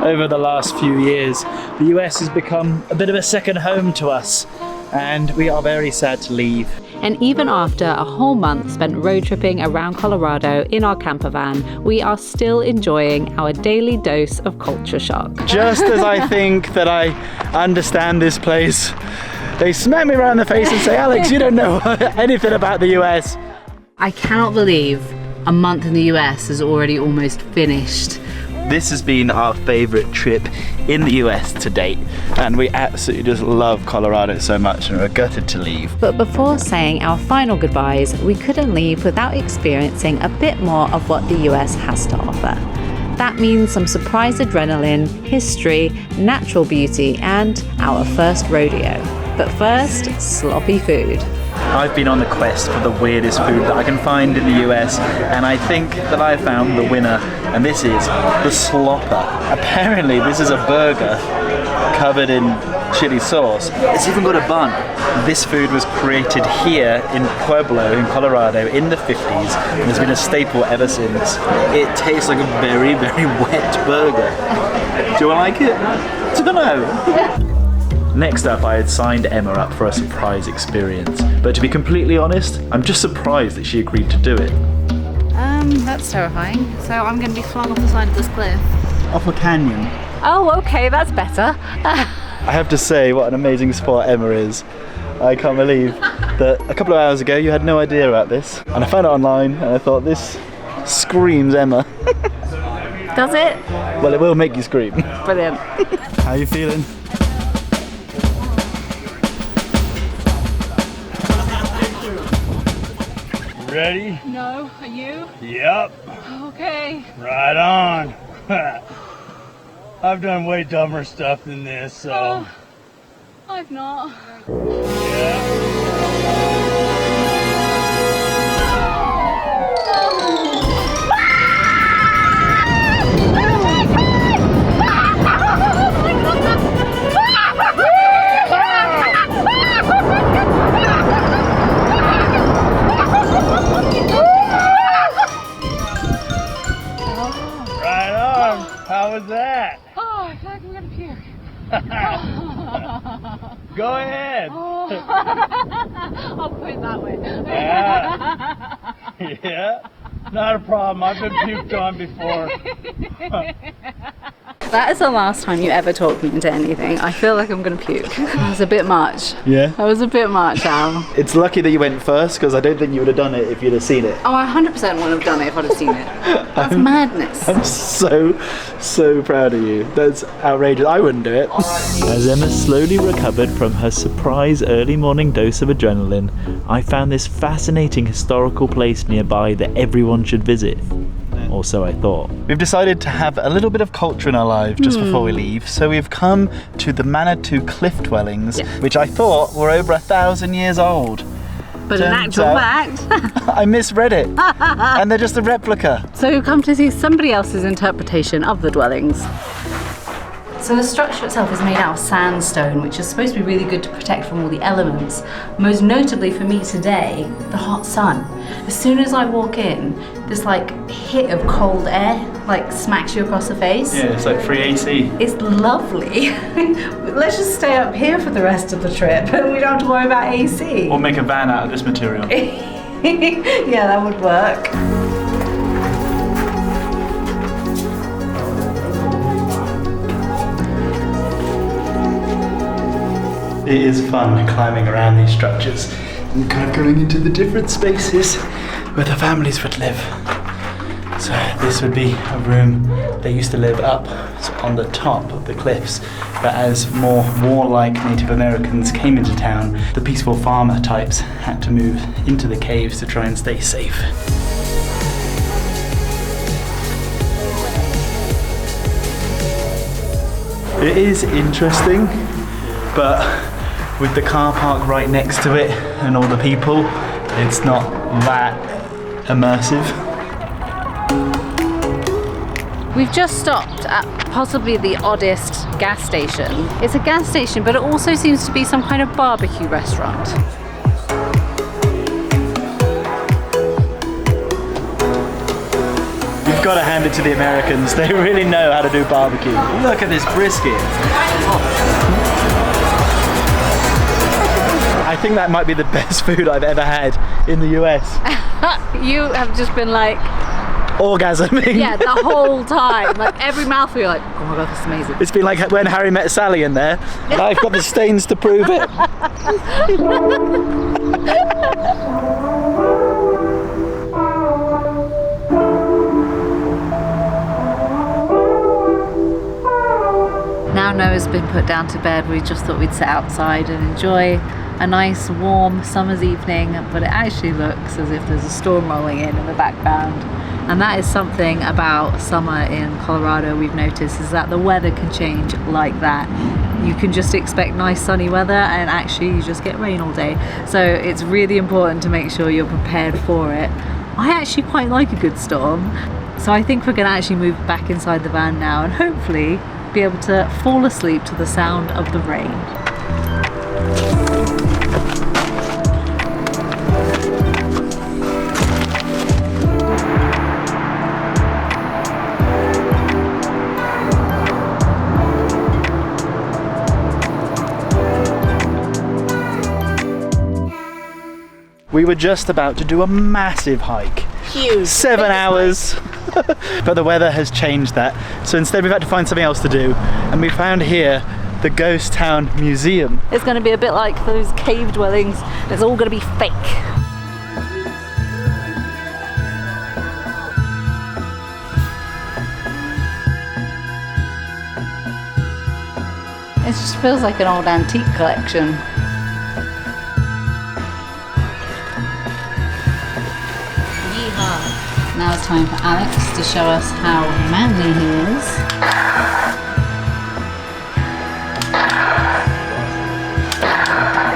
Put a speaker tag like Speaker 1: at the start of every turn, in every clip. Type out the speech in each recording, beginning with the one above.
Speaker 1: over the last few years. The US has become a bit of a second home to us, and we are very sad to leave.
Speaker 2: And even after a whole month spent road tripping around Colorado in our camper van, we are still enjoying our daily dose of culture shock.
Speaker 1: Just as I think that I understand this place, they smack me around the face and say, Alex, you don't know anything about the US.
Speaker 2: I cannot believe a month in the US is already almost finished.
Speaker 1: This has been our favourite trip in the US to date, and we absolutely just love Colorado so much and we're gutted to leave.
Speaker 2: But before saying our final goodbyes, we couldn't leave without experiencing a bit more of what the US has to offer. That means some surprise adrenaline, history, natural beauty, and our first rodeo. But first, sloppy food.
Speaker 1: I've been on the quest for the weirdest food that I can find in the US, and I think that I found the winner, and this is the slopper. Apparently this is a burger covered in chili sauce. It's even got a bun. This food was created here in Pueblo in Colorado in the 50s and has been a staple ever since. It tastes like a very, very wet burger. Do you like it? I don't know. Next up, I had signed Emma up for a surprise experience, but to be completely honest, I'm just surprised that she agreed to do it.
Speaker 2: That's terrifying. So I'm going to be flung off the side of this cliff.
Speaker 1: Off a canyon.
Speaker 2: Oh, okay, that's better.
Speaker 1: I have to say, what an amazing spot Emma is. I can't believe that a couple of hours ago you had no idea about this, and I found it online and I thought, this screams Emma.
Speaker 2: Does it?
Speaker 1: Well, it will make you scream.
Speaker 2: Brilliant.
Speaker 1: How are you feeling?
Speaker 3: Ready?
Speaker 2: No, are you?
Speaker 3: Yep.
Speaker 2: Okay.
Speaker 3: Right on. I've done way dumber stuff than this, so.
Speaker 2: I've not.
Speaker 3: Yeah. How was that?
Speaker 2: Oh, I feel like I'm gonna puke.
Speaker 3: Go ahead.
Speaker 2: I'll put it that way.
Speaker 3: Yeah. Yeah. Not a problem. I've been puked on before.
Speaker 2: That is the last time you ever talked me into anything. I feel like I'm gonna puke. That was a bit much.
Speaker 1: Yeah?
Speaker 2: That was a bit much, Al.
Speaker 1: It's lucky that you went first, because I don't think you would have done it if you'd have seen it.
Speaker 2: Oh, I 100% wouldn't have done it if I'd have seen it. That's madness.
Speaker 1: I'm so proud of you. That's outrageous. I wouldn't do it. As Emma slowly recovered from her surprise early morning dose of adrenaline, I found this fascinating historical place nearby that everyone should visit. Or so I thought. We've decided to have a little bit of culture in our life just before we leave, so we've come to the Manitou cliff dwellings, which I thought were over 1,000 years old.
Speaker 2: But in actual fact,
Speaker 1: I misread it, and they're just a replica.
Speaker 2: So we've come to see somebody else's interpretation of the dwellings. So the structure itself is made out of sandstone, which is supposed to be really good to protect from all the elements. Most notably for me today, the hot sun. As soon as I walk in, this like hit of cold air like smacks you across the face.
Speaker 1: Yeah, it's like free AC.
Speaker 2: It's lovely. Let's just stay up here for the rest of the trip and we don't have to worry about AC.
Speaker 1: Or make a van out of this material.
Speaker 2: Yeah, that would work.
Speaker 1: It is fun climbing around these structures and kind of going into the different spaces where the families would live. So this would be a room they used to live up on the top of the cliffs, but as more warlike Native Americans came into town, the peaceful farmer types had to move into the caves to try and stay safe. It is interesting, but with the car park right next to it and all the people, it's not that immersive.
Speaker 2: We've just stopped at possibly the oddest gas station. It's a gas station, but it also seems to be some kind of barbecue restaurant.
Speaker 1: We've Gotta hand it to the Americans. They really know how to do barbecue. Look at this brisket. I think that might be the best food I've ever had in the US.
Speaker 2: You have just been like
Speaker 1: orgasming.
Speaker 2: Yeah, the whole time. Like every mouthful you're like, oh my god, this is amazing.
Speaker 1: It's been like when Harry met Sally in there, and I've got the stains to prove it. Now Noah's been put down to bed, we just thought we'd sit outside and enjoy a nice warm summer's evening, but it actually looks as if there's a storm rolling in the background. And that is something about summer in Colorado we've noticed, is that the weather can change like that. You can just expect nice sunny weather and actually you just get rain all day. So it's really important to make sure you're prepared for it. I actually quite like a good storm. So I think we're gonna actually move back inside the van now and hopefully be able to fall asleep to the sound of the rain. We were just about to do a massive hike.
Speaker 2: Huge.
Speaker 1: 7 hours. But the weather has changed that. So instead we've had to find something else to do. And we found here the Ghost Town Museum.
Speaker 2: It's going to be a bit like those cave dwellings. It's all going to be fake. It just feels like an old antique collection. Now it's time for Alex to show us how manly he is.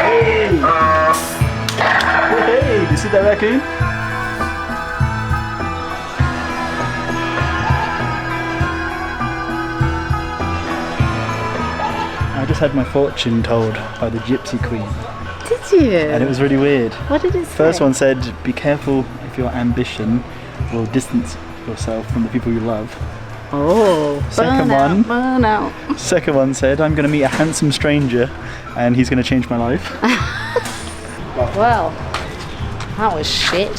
Speaker 1: Hey! Hey! Do you see that raccoon? I just had my fortune told by the Gypsy Queen.
Speaker 2: Did you?
Speaker 1: And it was really weird.
Speaker 2: What did it say?
Speaker 1: First one said, be careful if your ambition will distance yourself from the people you love.
Speaker 2: Oh, burn out.
Speaker 1: Second one said, I'm going to meet a handsome stranger and he's going to change my life.
Speaker 2: Well, that was shit.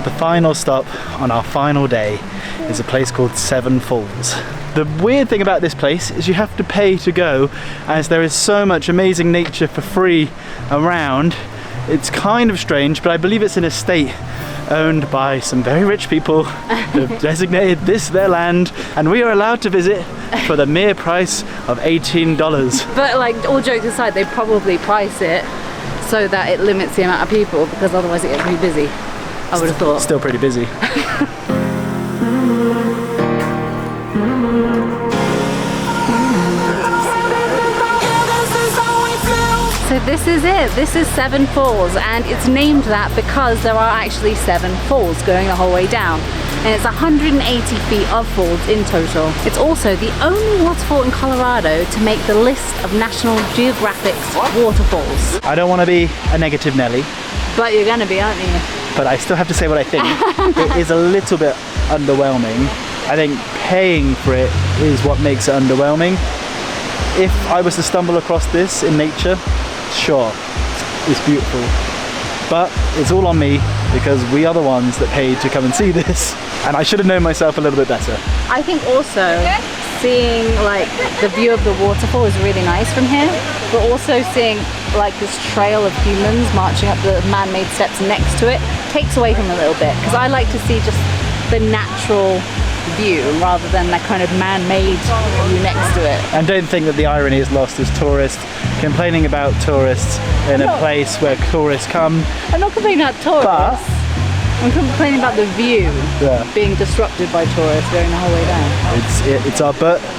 Speaker 1: The final stop on our final day is a place called Seven Falls. The weird thing about this place is you have to pay to go, as there is so much amazing nature for free around. It's kind of strange, but I believe it's an estate owned by some very rich people who have designated this their land, and we are allowed to visit for the mere price of $18.
Speaker 2: But like, all jokes aside, they probably price it so that it limits the amount of people, because otherwise it gets pretty busy, I would have thought.
Speaker 1: Still pretty busy.
Speaker 2: So this is it. This is Seven Falls, and it's named that because there are actually 7 falls going the whole way down. And it's 180 feet of falls in total. It's also the only waterfall in Colorado to make the list of National Geographic's waterfalls.
Speaker 1: I don't want to be a negative Nelly,
Speaker 2: But you're gonna be, aren't you?
Speaker 1: but I still have to say what I think. It is a little bit underwhelming. I think paying for it is what makes it underwhelming. If I was to stumble across this in nature, sure, it's beautiful. But it's all on me because we are the ones that paid to come and see this. And I should have known myself a little bit better.
Speaker 2: I think also seeing like the view of the waterfall is really nice from here, but also seeing like this trail of humans marching up the man-made steps next to it takes away from it a little bit, because I like to see just the natural view rather than that kind of man-made view next to it.
Speaker 1: And don't think that the irony is lost as tourists complaining about tourists in a place where tourists come.
Speaker 2: I'm not complaining about tourists. I'm complaining about the view being disrupted by tourists going the whole way down.
Speaker 1: It's our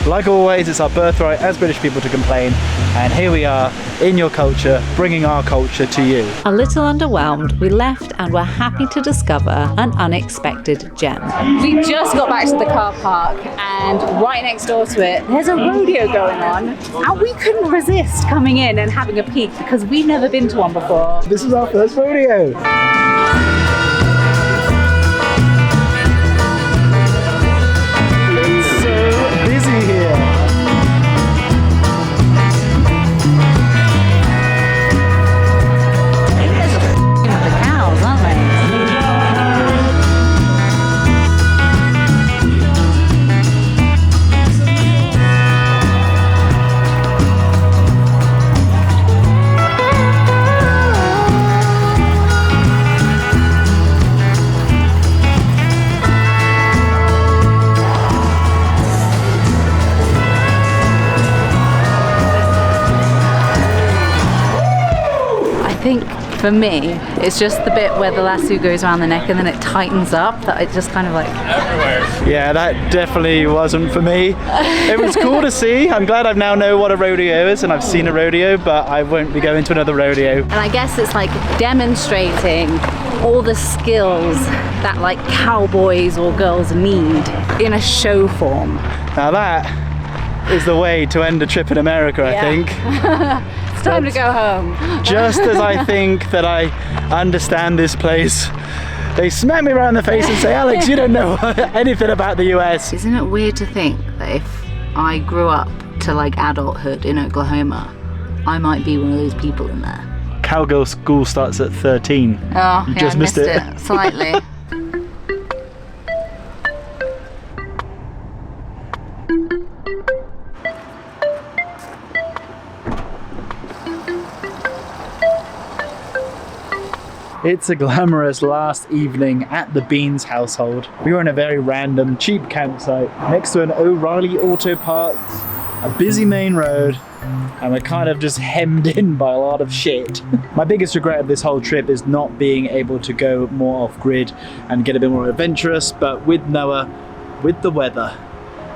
Speaker 1: like always, it's our birthright as British people to complain, and here we are in your culture, bringing our culture to you.
Speaker 2: A little underwhelmed, we left and were happy to discover an unexpected gem. We just got back to the car park, and right next door to it, there's a rodeo going on, and we couldn't resist coming in and having a peek because we've never been to one before.
Speaker 1: This is our first rodeo.
Speaker 2: I think for me, it's just the bit where the lasso goes around the neck and then it tightens up that it just kind of like...
Speaker 1: Yeah, that definitely wasn't for me. It was cool to see. I'm glad I now know what a rodeo is and I've seen a rodeo, but I won't be going to another rodeo.
Speaker 2: And I guess it's like demonstrating all the skills that like cowboys or girls need in a show form.
Speaker 1: Now that is the way to end a trip in America, I think.
Speaker 2: Time to go home.
Speaker 1: Just as I think that I understand this place, they smack me around the face and say, Alex, you don't know anything about the US.
Speaker 2: Isn't it weird to think that if I grew up to like adulthood in Oklahoma, I might be one of those people in there?
Speaker 1: Cowgirl School starts at 13.
Speaker 2: Oh,
Speaker 1: you
Speaker 2: yeah,
Speaker 1: just
Speaker 2: I
Speaker 1: missed it.
Speaker 2: Slightly.
Speaker 1: It's a glamorous last evening at the Beans household. We were in a very random, cheap campsite next to an O'Reilly Auto Parts, a busy main road, and we're kind of just hemmed in by a lot of shit. My biggest regret of this whole trip is not being able to go more off-grid and get a bit more adventurous, but with Noah, with the weather,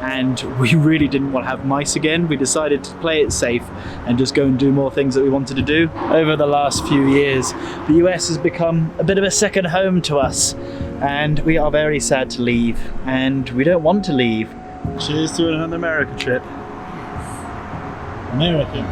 Speaker 1: and we really didn't want to have mice again. We decided to play it safe and just go and do more things that we wanted to do. Over the last few years, the US has become a bit of a second home to us, and we are very sad to leave, and we don't want to leave. Cheers to another America trip. America.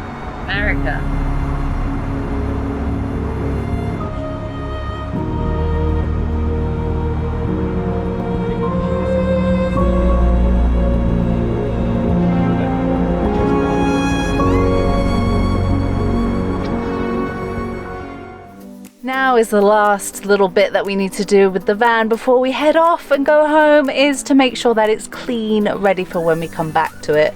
Speaker 2: Now is the last little bit that we need to do with the van before we head off and go home, is to make sure that it's clean, ready for when we come back to it.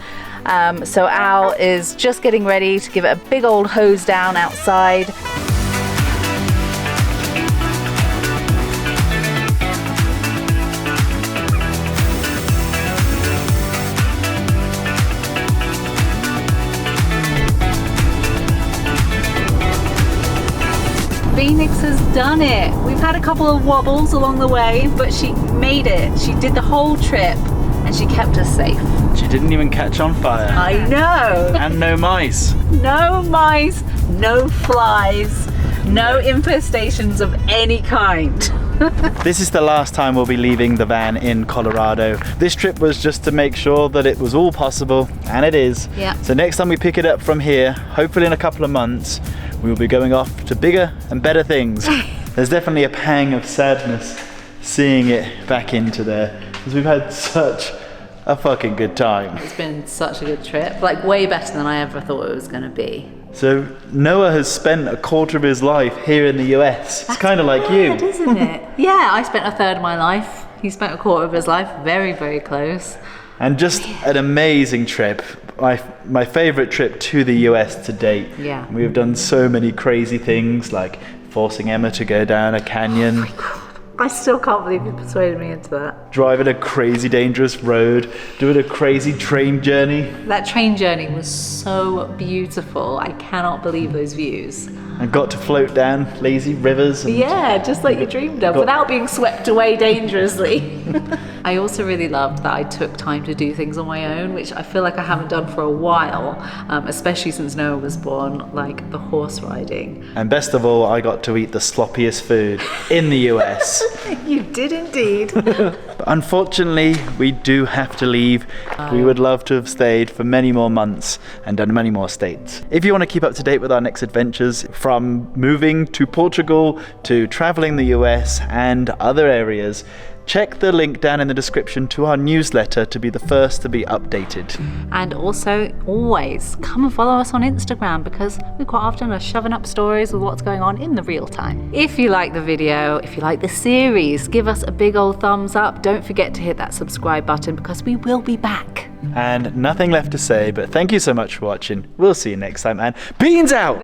Speaker 2: So Al is just getting ready to give it a big old hose down outside. Phoenix has done it. We've had a couple of wobbles along the way, but she made it. She did the whole trip and she kept us safe.
Speaker 1: She didn't even catch on fire.
Speaker 2: I know.
Speaker 1: And no mice.
Speaker 2: No mice, no flies, no infestations of any kind.
Speaker 1: This is the last time we'll be leaving the van in Colorado. This trip was just to make sure that it was all possible, and it is.
Speaker 2: Yeah.
Speaker 1: So next time we pick it up from here, hopefully in a couple of months, we will be going off to bigger and better things. There's definitely a pang of sadness seeing it back into there, because we've had such a fucking good time.
Speaker 2: It's been such a good trip, like way better than I ever thought it was going to be.
Speaker 1: So Noah has spent a quarter of his life here in the US. It's kind of like you.
Speaker 2: Isn't it? Yeah, I spent a third of my life. He spent a quarter of his life. Very, very close.
Speaker 1: And just an amazing trip. My favorite trip to the US to date.
Speaker 2: Yeah.
Speaker 1: We have done so many crazy things, like forcing Emma to go down a canyon.
Speaker 2: I still can't believe you persuaded me into that.
Speaker 1: Driving a crazy dangerous road, doing a crazy train journey.
Speaker 2: That train journey was so beautiful. I cannot believe those views.
Speaker 1: And got to float down lazy rivers. And
Speaker 2: Yeah, just like you dreamed of, without being swept away dangerously. I also really loved that I took time to do things on my own, which I feel like I haven't done for a while, especially since Noah was born, like the horse riding.
Speaker 1: And best of all, I got to eat the sloppiest food in the US.
Speaker 2: You did indeed.
Speaker 1: But unfortunately, we do have to leave. We would love to have stayed for many more months and done many more states. If you want to keep up to date with our next adventures, from moving to Portugal to traveling the US and other areas, check the link down in the description to our newsletter to be the first to be updated.
Speaker 2: And also, always come and follow us on Instagram, because we quite often are shoving up stories with what's going on in the real time. If you like the video, if you like the series, give us a big old thumbs up. Don't forget to hit that subscribe button, because we will be back.
Speaker 1: And nothing left to say, but thank you so much for watching. We'll see you next time, and beans out!